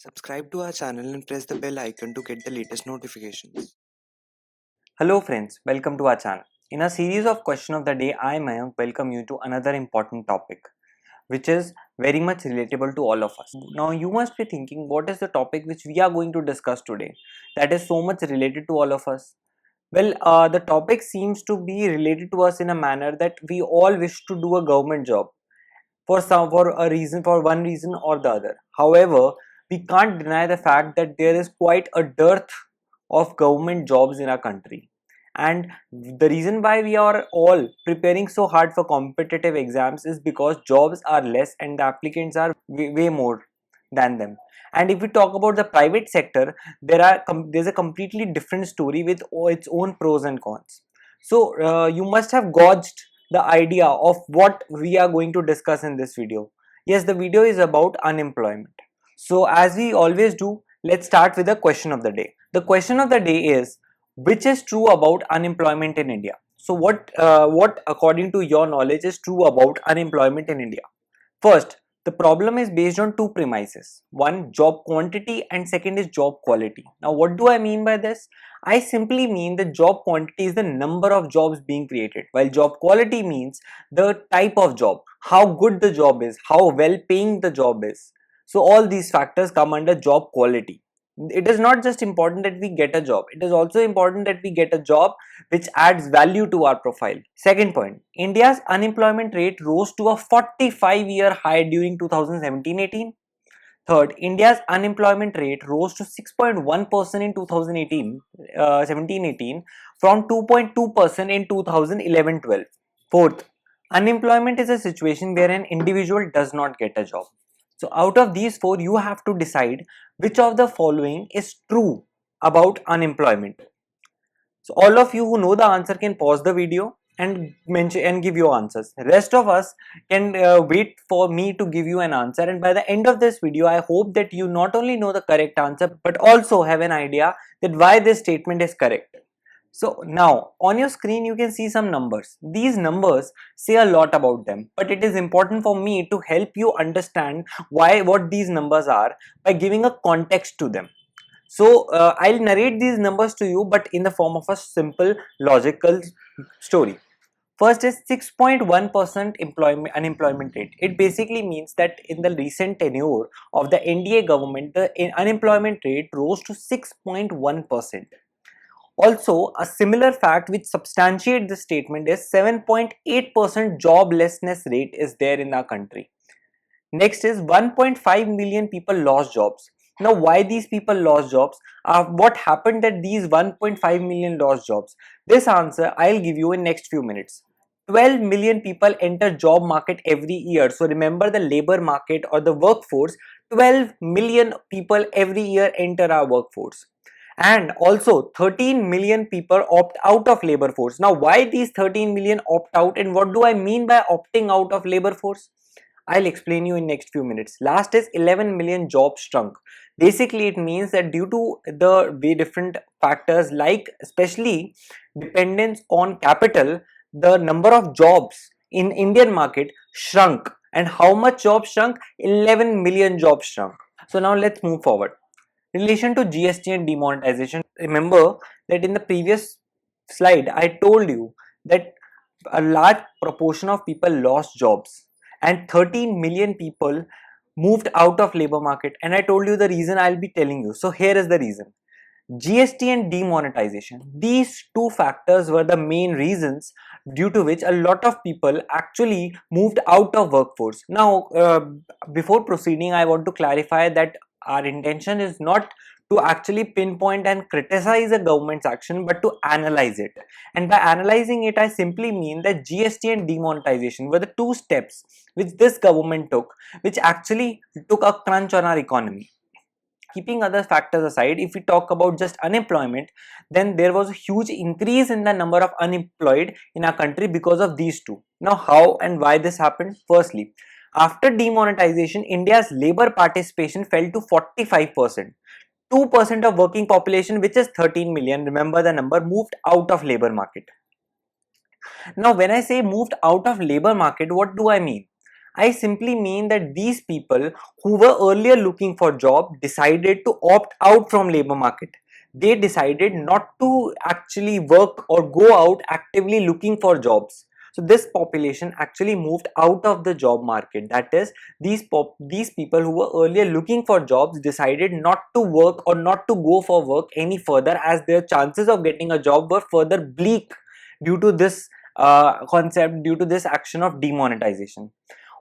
Subscribe to our channel and press the bell icon to get the latest notifications. Hello friends, welcome to our channel. In a series of question of the day, I Mayank welcome you to another important topic which is very much relatable to all of us. Now you must be thinking, what is the topic which we are going to discuss today that is so much related to all of us? Well, the topic seems to be related to us in a manner that we all wish to do a government job for one reason or the other. However, we can't deny the fact that there is quite a dearth of government jobs in our country, and the reason why we are all preparing so hard for competitive exams is because jobs are less and the applicants are way more than them. And if we talk about the private sector, there's a completely different story with its own pros and cons. So you must have gauged the idea of what we are going to discuss in this video. Yes, the video is about unemployment. So as we always do, let's start with the question of the day. The question of the day is, which is true about unemployment in India? So what according to your knowledge is true about unemployment in India? First, the problem is based on two premises. One, job quantity, and second is job quality. Now, what do I mean by this? I simply mean the job quantity is the number of jobs being created, while job quality means the type of job, how good the job is, how well paying the job is. So all these factors come under job quality. It is not just important that we get a job, it is also important that we get a job which adds value to our profile. Second point, India's unemployment rate rose to a 45-year high during 2017-18. Third, India's unemployment rate rose to 6.1% in 2018, 17-18 from 2.2% in 2011-12. Fourth, unemployment is a situation where an individual does not get a job. So out of these four, you have to decide which of the following is true about unemployment. So all of you who know the answer can pause the video and mention and give your answers. Rest of us can wait for me to give you an answer, and by the end of this video I hope that you not only know the correct answer but also have an idea that why this statement is correct. So now on your screen you can see some numbers. These numbers say a lot about them, but it is important for me to help you understand what these numbers are by giving a context to them. So I'll narrate these numbers to you, but in the form of a simple logical story. First is 6.1% unemployment rate. It basically means that in the recent tenure of the NDA government, the unemployment rate rose to 6.1%. Also, a similar fact which substantiates this statement is 7.8% joblessness rate is there in our country. Next is 1.5 million people lost jobs. Now, why these people lost jobs? What happened that these 1.5 million lost jobs? This answer I'll give you in next few minutes. 12 million people enter job market every year. So remember the labor market or the workforce. 12 million people every year enter our workforce. And also 13 million people opt out of labor force. Now, why these 13 million opt out, and what do I mean by opting out of labor force? I'll explain you in next few minutes. Last is 11 million jobs shrunk. Basically, it means that due to the way different factors like especially dependence on capital, the number of jobs in Indian market shrunk. And how much jobs shrunk? 11 million jobs shrunk. So now let's move forward. Relation to GST and demonetization. Remember that in the previous slide, I told you that a large proportion of people lost jobs and 13 million people moved out of labor market, and I told you the reason. I'll be telling you. So here is the reason. GST and demonetization, these two factors were the main reasons due to which a lot of people actually moved out of workforce. Now before proceeding, I want to clarify that our intention is not to actually pinpoint and criticize a government's action, but to analyze it. And by analyzing it, I simply mean that GST and demonetization were the two steps which this government took, which actually took a crunch on our economy. Keeping other factors aside, if we talk about just unemployment, then there was a huge increase in the number of unemployed in our country because of these two. Now, how and why this happened? Firstly, after demonetization, India's labor participation fell to 45%. 2% of working population, which is 13 million, remember the number, moved out of labor market. Now, when I say moved out of labor market, what do I mean? I simply mean that these people who were earlier looking for job decided to opt out from labor market. They decided not to actually work or go out actively looking for jobs. So this population actually moved out of the job market. That is, these people who were earlier looking for jobs decided not to work or not to go for work any further, as their chances of getting a job were further bleak due to this concept, due to this action of demonetization.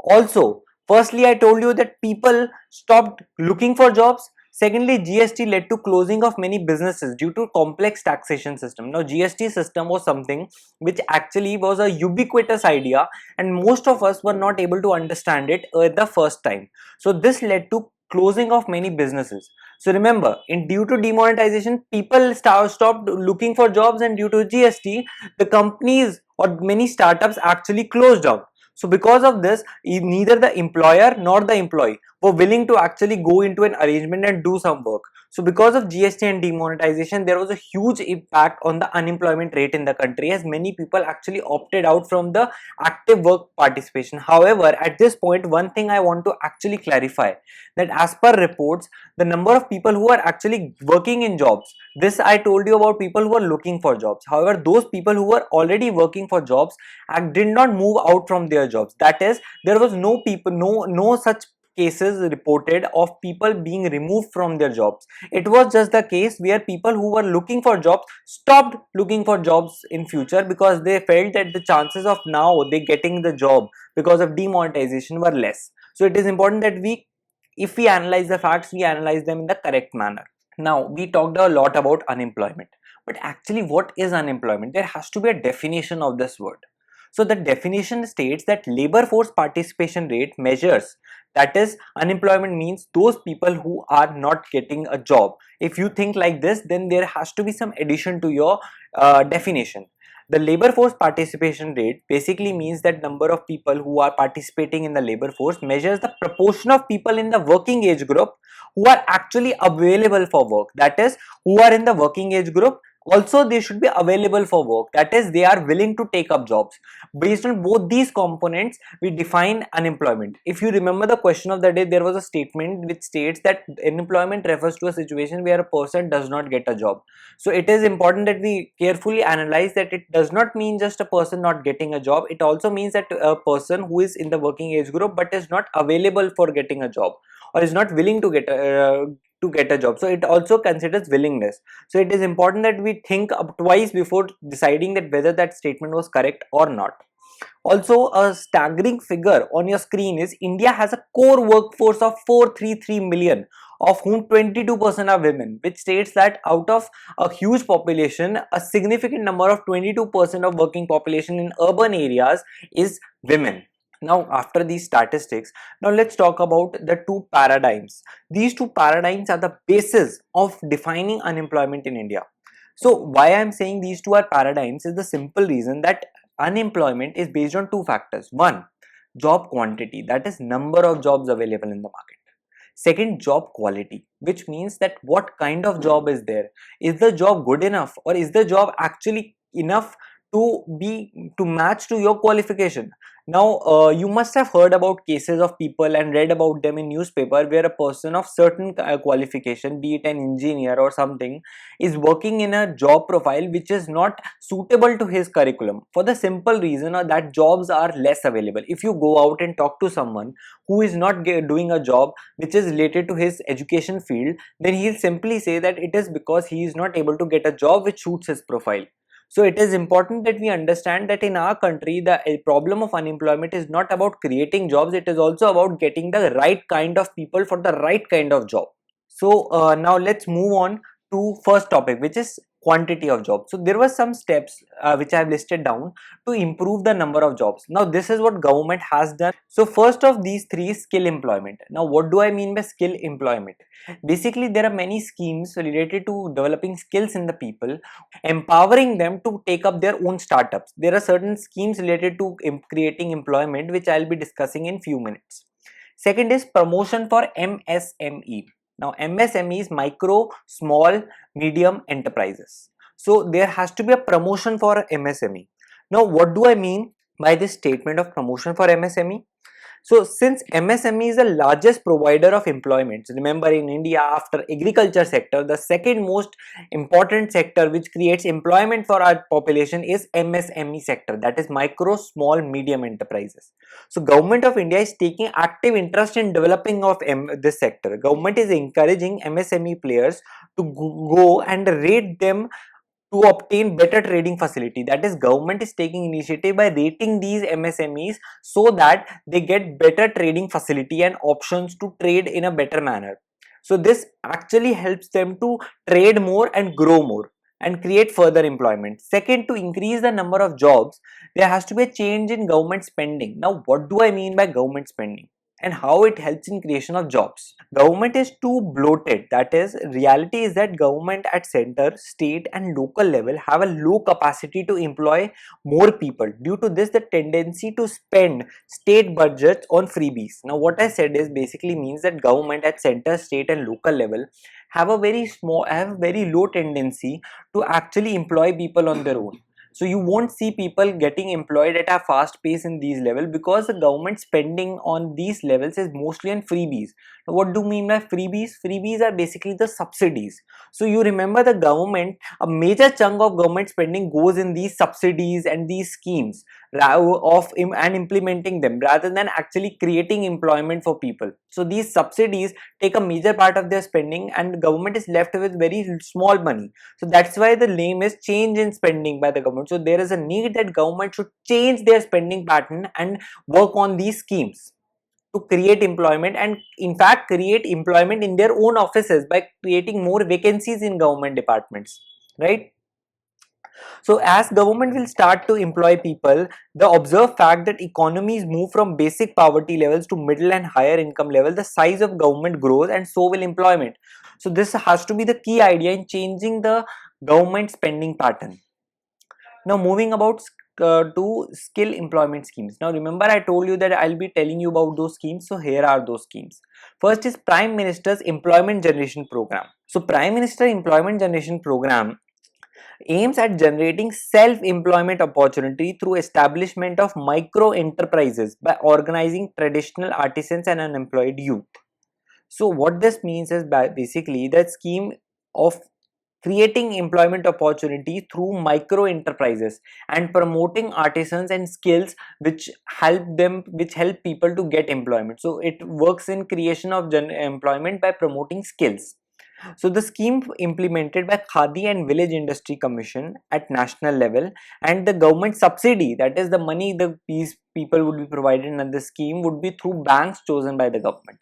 Also, firstly, I told you that people stopped looking for jobs. Secondly, GST led to closing of many businesses due to complex taxation system. Now, GST system was something which actually was a ubiquitous idea, and most of us were not able to understand it at the first time. So this led to closing of many businesses. So remember, in due to demonetization, people stopped looking for jobs, and due to GST, the companies or many startups actually closed down. So because of this, neither the employer nor the employee were willing to actually go into an arrangement and do some work. So because of GST and demonetization, there was a huge impact on the unemployment rate in the country, as many people actually opted out from the active work participation. However, at this point, one thing I want to actually clarify, that as per reports, the number of people who are actually working in jobs, this I told you about people who are looking for jobs. However, those people who were already working for jobs and did not move out from their jobs. That is, there was no such cases reported of people being removed from their jobs. It was just the case where people who were looking for jobs stopped looking for jobs in future, because they felt that the chances of now they getting the job because of demonetization were less. So it is important that if we analyze the facts, we analyze them in the correct manner. Now, we talked a lot about unemployment, but actually what is unemployment? There has to be a definition of this word. So the definition states that labor force participation rate measures, that is, unemployment means those people who are not getting a job. If you think like this, then there has to be some addition to your definition. The labor force participation rate basically means that number of people who are participating in the labor force measures the proportion of people in the working age group who are actually available for work. That is, who are in the working age group, also they should be available for work. That is, they are willing to take up jobs. Based on both these components, we define unemployment. If you remember the question of the day, there was a statement which states that unemployment refers to a situation where a person does not get a job. So it is important that we carefully analyze that it does not mean just a person not getting a job. It also means that a person who is in the working age group but is not available for getting a job, or is not willing to get a job. So it also considers willingness. So it is important that we think up twice before deciding that whether that statement was correct or not. Also, a staggering figure on your screen is India has a core workforce of 433 million, of whom 22% are women, which states that out of a huge population, a significant number of 22% of working population in urban areas is women. Now, after these statistics, now let's talk about the two paradigms. These two paradigms are the basis of defining unemployment in India. So why I'm saying these two are paradigms is the simple reason that unemployment is based on two factors. One, job quantity, that is number of jobs available in the market. Second, job quality, which means that what kind of job is there. Is the job good enough, or is the job actually enough to match to your qualification? Now, you must have heard about cases of people and read about them in newspaper where a person of certain qualification, be it an engineer or something, is working in a job profile which is not suitable to his curriculum, for the simple reason that jobs are less available. If you go out and talk to someone who is not doing a job which is related to his education field, then he'll simply say that it is because he is not able to get a job which suits his profile. So it is important that we understand that in our country, the problem of unemployment is not about creating jobs, it is also about getting the right kind of people for the right kind of job. So now let's move on to first topic, which is quantity of jobs. So there were some steps which I have listed down to improve the number of jobs. Now this is what government has done. So first of these three is skill employment. Now what do I mean by skill employment? Basically, there are many schemes related to developing skills in the people, empowering them to take up their own startups. There are certain schemes related to creating employment which I'll be discussing in few minutes. Second is promotion for MSME. Now MSME is micro, small, medium enterprises. So there has to be a promotion for MSME. Now what do I mean by this statement of promotion for MSME? So since MSME is the largest provider of employment, remember in India after agriculture sector, the second most important sector which creates employment for our population is MSME sector, that is micro, small, medium enterprises. So government of India is taking active interest in developing of this sector. Government is encouraging MSME players to go and rate them to obtain better trading facility. That is, government is taking initiative by rating these MSMEs so that they get better trading facility and options to trade in a better manner. So this actually helps them to trade more and grow more and create further employment. Second, to increase the number of jobs, there has to be a change in government spending. Now, what do I mean by government spending and how it helps in creation of jobs? Government is too bloated. That is, reality is that government at center, state and local level have a low capacity to employ more people. Due to this, the tendency to spend state budgets on freebies. Now what I said is basically means that government at center, state and local level have a very low tendency to actually employ people on their own. So you won't see people getting employed at a fast pace in these levels because the government spending on these levels is mostly on freebies. Now, what do you mean by freebies? Freebies are basically the subsidies. So you remember the government, a major chunk of government spending goes in these subsidies and these schemes and implementing them rather than actually creating employment for people. So these subsidies take a major part of their spending and the government is left with very small money. So that's why the name is change in spending by the government. So there is a need that government should change their spending pattern and work on these schemes to create employment, and in fact create employment in their own offices by creating more vacancies in government departments, right? So as government will start to employ people, the observed fact that economies move from basic poverty levels to middle and higher income level, the size of government grows and so will employment. So this has to be the key idea in changing the government spending pattern. Now moving about to skill employment schemes. Now remember I told you that I'll be telling you about those schemes. So here are those schemes. First is Prime Minister's Employment Generation Program. So Prime Minister Employment Generation Program aims at generating self-employment opportunity through establishment of micro enterprises by organizing traditional artisans and unemployed youth. So what this means is basically that scheme of creating employment opportunity through micro enterprises and promoting artisans and skills which help people to get employment. So it works in creation of employment by promoting skills. So the scheme implemented by Khadi and Village Industry Commission at national level, and the government subsidy, that is the money these people would be provided under the scheme, would be through banks chosen by the government.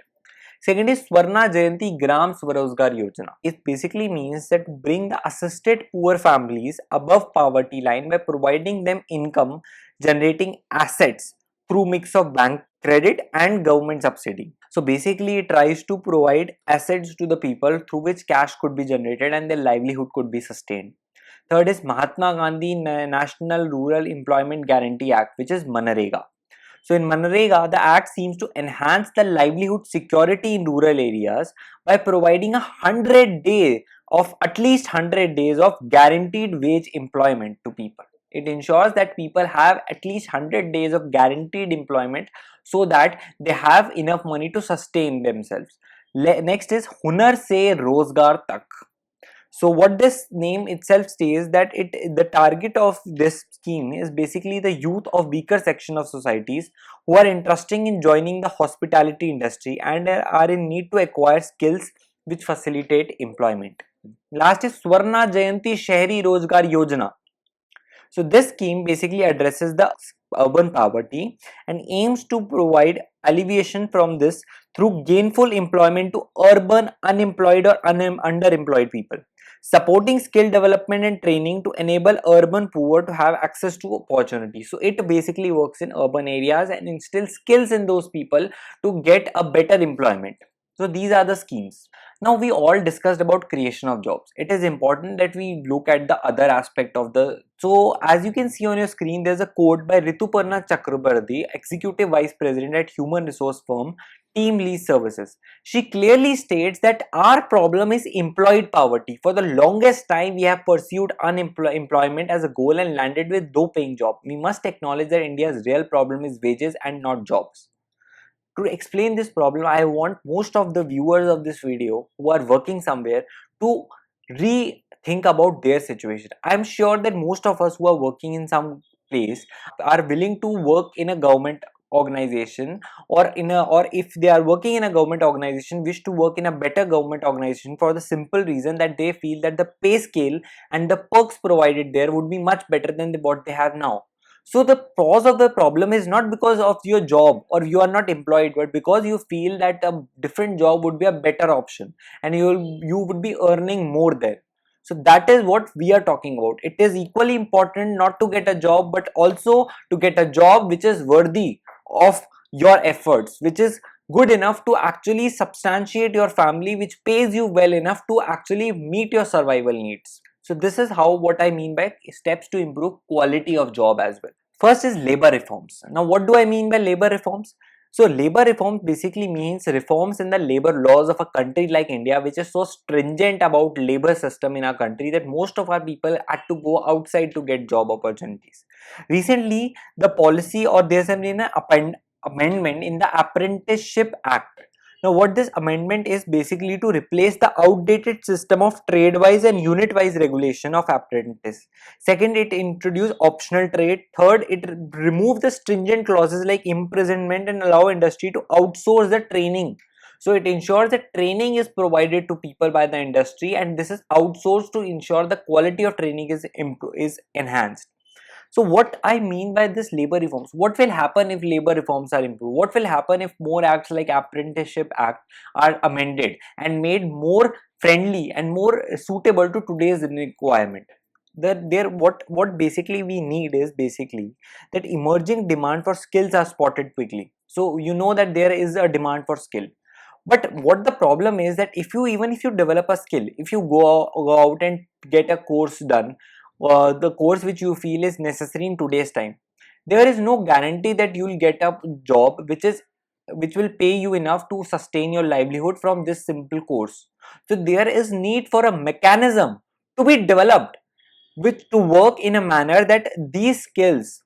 Second is Swarna Jayanti Gram Swarozgar Yojana. It basically means that bring the assisted poor families above poverty line by providing them income generating assets through mix of bank credit and government subsidy. So basically it tries to provide assets to the people through which cash could be generated and their livelihood could be sustained. Third is Mahatma Gandhi National Rural Employment Guarantee Act, which is Manrega. So in Manrega, the act seems to enhance the livelihood security in rural areas by providing at least 100 days of guaranteed wage employment to people. It ensures that people have at least 100 days of guaranteed employment so that they have enough money to sustain themselves. Next is Hunar Se Rozgar Tak. So what this name itself says that the target of this scheme is basically the youth of weaker section of societies who are interested in joining the hospitality industry and are in need to acquire skills which facilitate employment. Last is Swarna Jayanti Shahri Rozgar Yojana. So this scheme basically addresses the urban poverty and aims to provide alleviation from this through gainful employment to urban unemployed or underemployed people, supporting skill development and training to enable urban poor to have access to opportunities. So it basically works in urban areas and instills skills in those people to get a better employment. So these are the schemes. Now we all discussed about creation of jobs. It is important that we look at the other aspect of so as you can see on your screen, there's a quote by Rituparna Chakrabarti, Executive Vice President at human resource firm Team Lease Services. She clearly states that our problem is employed poverty. For the longest time, we have pursued employment as a goal and landed with low paying job. We must acknowledge that India's real problem is wages and not jobs. to explain this problem, I want most of the viewers of this video who are working somewhere to rethink about their situation. I'm sure that most of us who are working in some place are willing to work in a government organization, or if they are working in a government organization, wish to work in a better government organization for the simple reason that they feel that the pay scale and the perks provided there would be much better than what they have now. So the cause of the problem is not because of your job or you are not employed, but because you feel that a different job would be a better option and you would be earning more there. So that is what we are talking about. It is equally important not to get a job, but also to get a job which is worthy of your efforts, which is good enough to actually substantiate your family, which pays you well enough to actually meet your survival needs. So this is how what I mean by steps to improve quality of job as well. First is labor reforms. Now what do I mean by labor reforms? So labor reforms basically means reforms in the labor laws of a country like India, which is so stringent about labor system in our country that most of our people had to go outside to get job opportunities. Recently, the policy or there's an amendment in the Apprenticeship Act. Now what this amendment is basically to replace the outdated system of trade-wise and unit-wise regulation of apprentice. Second, it introduced optional trade. Third, it removed the stringent clauses like imprisonment and allow industry to outsource the training. So it ensures that training is provided to people by the industry, and this is outsourced to ensure the quality of training is enhanced. So what I mean by this labor reforms, what will happen if labor reforms are improved? What will happen if more acts like Apprenticeship Act are amended and made more friendly and more suitable to today's requirement? What basically we need is basically that emerging demand for skills are spotted quickly. So you know that there is a demand for skill. But what the problem is that even if you develop a skill, if you go out and get a course done, the course which you feel is necessary in today's time, there is no guarantee that you will get a job which will pay you enough to sustain your livelihood from this simple course. So there is need for a mechanism to be developed which to work in a manner that these skills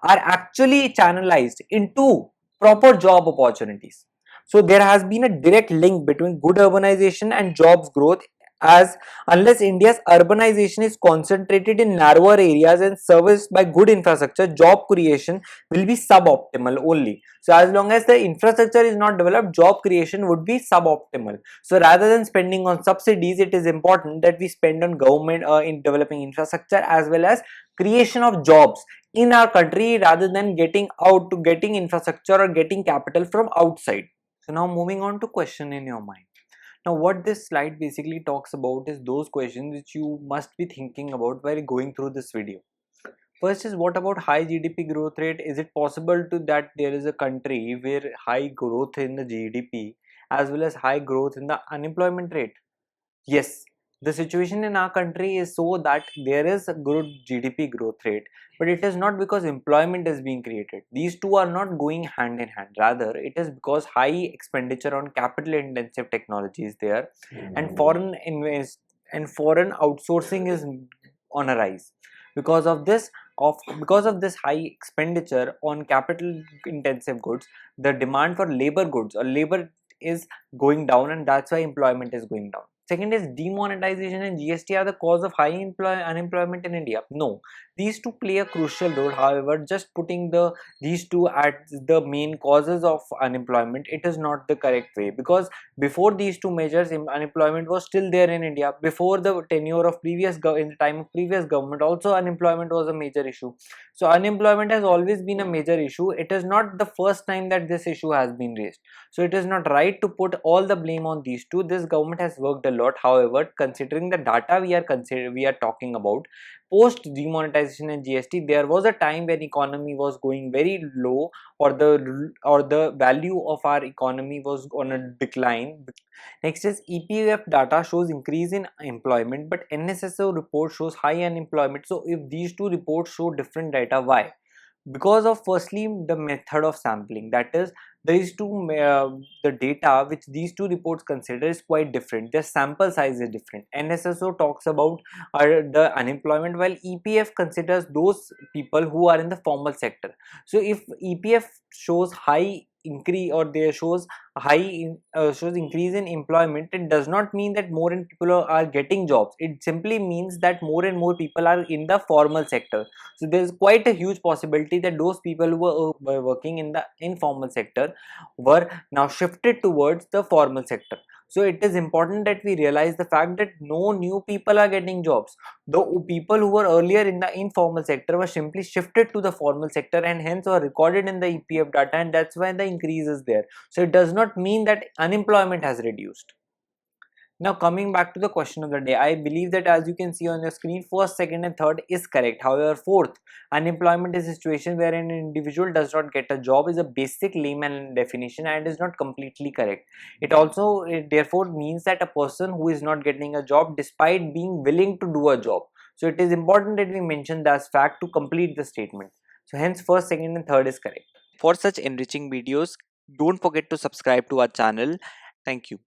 are actually channelized into proper job opportunities. So there has been a direct link between good urbanization and jobs growth, as unless India's urbanization is concentrated in narrower areas and serviced by good infrastructure, job creation will be suboptimal only. So as long as the infrastructure is not developed, job creation would be suboptimal. So rather than spending on subsidies, it is important that we spend on government in developing infrastructure as well as creation of jobs in our country rather than getting out to getting infrastructure or getting capital from outside. So now moving on to question in your mind. Now what this slide basically talks about is those questions which you must be thinking about while going through this video. First is, what about high GDP growth rate? Is it possible to that there is a country where high growth in the GDP as well as high growth in the unemployment rate? Yes, the situation in our country is so that there is a good GDP growth rate, but it is not because employment is being created. These two are not going hand in hand. Rather, it is because high expenditure on capital intensive technology is there, and foreign outsourcing is on a rise. Because of this high expenditure on capital intensive goods, the demand for labor goods or labor is going down, and that's why employment is going down. Second is, demonetization and GST are the cause of high unemployment in India. No, these two play a crucial role. However, just putting these two as the main causes of unemployment, it is not the correct way, because before these two measures, unemployment was still there in India. Before the tenure of in the time of previous government, also unemployment was a major issue. So unemployment has always been a major issue. It is not the first time that this issue has been raised. So it is not right to put all the blame on these two. This government has worked a lot. However, considering the data we are talking about, post demonetization and GST, there was a time when economy was going very low, or the value of our economy was on a decline. Next is, EPF data shows increase in employment, but NSSO report shows high unemployment. So if these two reports show different data, why? Because of firstly the method of sampling, that is the data which these two reports consider is quite different. Their sample size is different. NSSO talks about the unemployment, while EPF considers those people who are in the formal sector. So if EPF shows high increase or there shows shows increase in employment, it does not mean that more and people are getting jobs. It simply means that more and more people are in the formal sector. So there is quite a huge possibility that those people who were working in the informal sector were now shifted towards the formal sector. So it is important that we realize the fact that no new people are getting jobs. The people who were earlier in the informal sector were simply shifted to the formal sector and hence were recorded in the EPF data, and that's why the increase is there. So it does not mean that unemployment has reduced. Now coming back to the question of the day, I believe that as you can see on your screen, first, second and third is correct. However, fourth, unemployment is a situation where an individual does not get a job is a basic layman definition and is not completely correct. It therefore means that a person who is not getting a job despite being willing to do a job. So it is important that we mention that fact to complete the statement. So hence first, second and third is correct. For such enriching videos, don't forget to subscribe to our channel. Thank you.